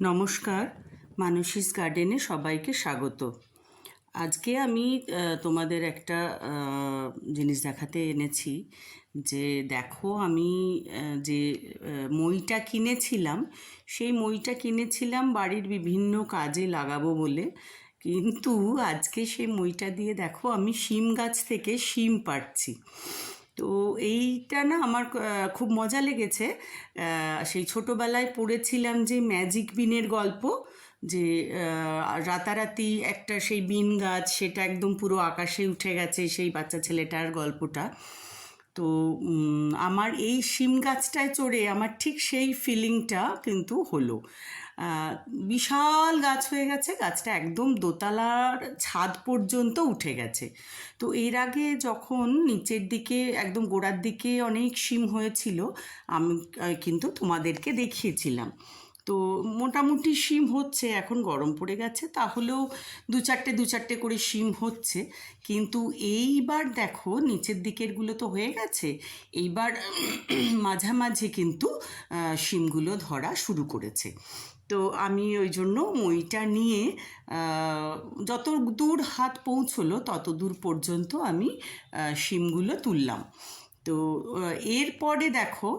নমস্কার, মানসীস গার্ডেনে সবাইকে স্বাগত। আজকে আমি তোমাদের একটা জিনিস দেখাতে এনেছি যে দেখো আমি যে মইটা কিনেছিলাম সেই মইটা কিনেছিলাম বাড়ির বিভিন্ন কাজে লাগাবো বলে, কিন্তু আজকে সেই মইটা দিয়ে দেখো আমি শিম গাছ থেকে শিম পাড়ছি। তো এইটা না আমার খুব মজা লেগেছে। সেই ছোটোবেলায় পড়েছিলাম যে ম্যাজিক বিনের গল্প, যে রাতারাতি একটা সেই বিন গাছ সেটা একদম পুরো আকাশে উঠে গেছে, সেই বাচ্চা ছেলেটার গল্পটা। তো আমার এই শিম গাছটায় চড়ে আমার ঠিক সেই ফিলিংটা কিন্তু হলো। বিশাল গাছ হয়ে গেছে, গাছটা একদম দোতলার ছাদ পর্যন্ত উঠে গেছে। তো এর আগে যখন নিচের দিকে একদম গোড়ার দিকে অনেক শিম হয়েছিল আমি কিন্তু তোমাদেরকে দেখিয়েছিলাম। তো মোটামুটি শিম হচ্ছে, এখন গরম পড়ে গেছে তাহলেও দু চারটে করে শিম হচ্ছে। কিন্তু এইবার দেখো নিচের দিকেরগুলো তো হয়ে গেছে, এইবার মাঝামাঝি কিন্তু শিমগুলো ধরা শুরু করেছে। তো আমি ওই জন্য মইটা নিয়ে যত দূর হাত পৌঁছলো তত দূর পর্যন্ত আমি শিমগুলো তুললাম। তো এরপরে দেখো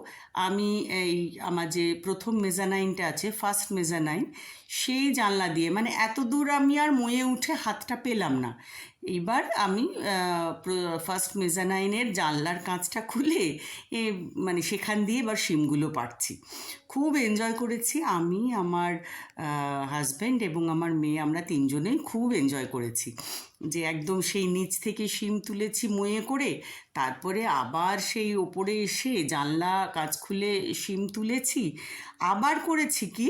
আমি এই আমার যে প্রথম মেজানাইনটা আছে, ফার্স্ট মেজানাইন, সেই জানলা দিয়ে মানে এত দূর আমি আর ময়ে উঠে হাতটা পেলাম না। এইবার আমি ফার্স্ট মেজানাইনের জানলার কাঁচটা খুলে মানে সেখান দিয়ে এবার শিমগুলো পাড়ছি। খুব এনজয় করেছি আমি, আমার হাজব্যান্ড এবং আমার মেয়ে, আমরা তিনজনেই খুব এনজয় করেছি। যে একদম সেই নিচ থেকে শিম তুলেছি ময়ে করে, তারপরে আবার সেই ওপরে এসে জানলা কাঁচ খুলে শিম তুলেছি। আবার করেছি কি,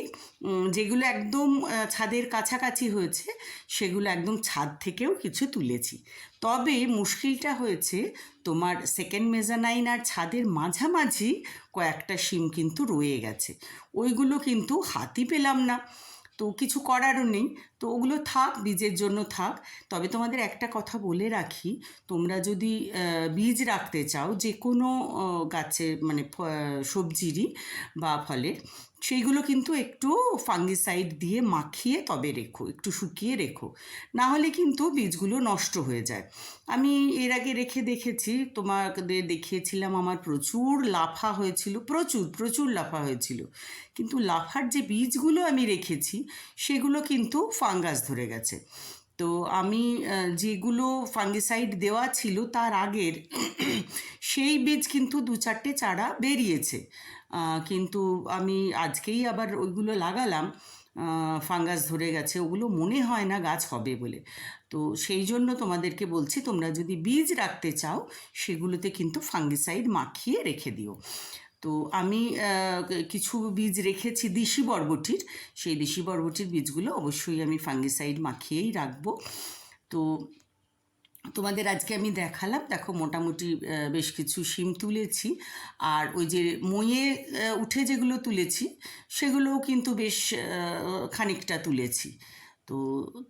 যেগুলো একদম ছাদের কাছাকাছি হয়েছে সেগুলো একদম ছাদ থেকেও কিছু তুলেছি। তবে মুশকিলটা হয়েছে তোমার সেকেন্ড মেজানাইন আর ছাদের মাঝামাঝি কয়েকটা শিম কিন্তু রয়ে গেছে, ওইগুলো কিন্তু হাতই পেলাম না। তো কিছু করারও নেই, তো ওগুলো থাক, বীজের জন্য থাক। তবে তোমাদের একটা কথা বলে রাখি, তোমরা যদি বীজ রাখতে চাও যে কোনো গাছের মানে সবজিরই বা ফলের, সেইগুলো কিন্তু একটু ফাঙ্গিসাইড দিয়ে মাখিয়ে তবে রেখো, একটু শুকিয়ে রেখো, না হলে কিন্তু বীজগুলো নষ্ট হয়ে যায়। আমি এর আগে রেখে দেখেছি, তোমাদের দেখিয়েছিলাম আমার প্রচুর লাফা হয়েছিল, প্রচুর প্রচুর লাফা হয়েছিল, কিন্তু লাফার যে বীজগুলো আমি রেখেছি সেগুলো কিন্তু ফাঙ্গাস ধরে গেছে। তো আমি যেগুলো ফাঙ্গিসাইড দেওয়া ছিল তার আগের সেই বীজ কিন্তু দু চারটে চারা বেরিয়েছে, কিন্তু আমি আজকেই আবার ওইগুলো লাগালাম, ফাঙ্গাস ধরে গেছে, ওগুলো মনে হয় না গাছ হবে বলে। তো সেই জন্য তোমাদেরকে বলছি, তোমরা যদি বীজ রাখতে চাও সেগুলোতে কিন্তু ফাঙ্গিসাইড মাখিয়ে রেখে দিও। তো আমি কিছু বীজ রেখেছি দেশি বরবটির, সেই দেশি বরবটির বীজগুলো অবশ্যই আমি ফাঙ্গিসাইড মাখিয়েই রাখবো। তো তোমাদের আজকে আমি দেখালাম, দেখো মোটামুটি বেশ কিছু শিম তুলেছি, আর ওই যে মইয়ে উঠে যেগুলো তুলেছি সেগুলোও কিন্তু বেশ খানিকটা তুলেছি। তো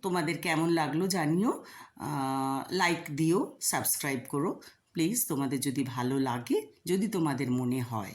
তোমাদের কেমন লাগলো জানিও, লাইক দিও, সাবস্ক্রাইব করো প্লিজ, তোমাদের যদি ভালো লাগে, যদি তোমাদের মনে হয়।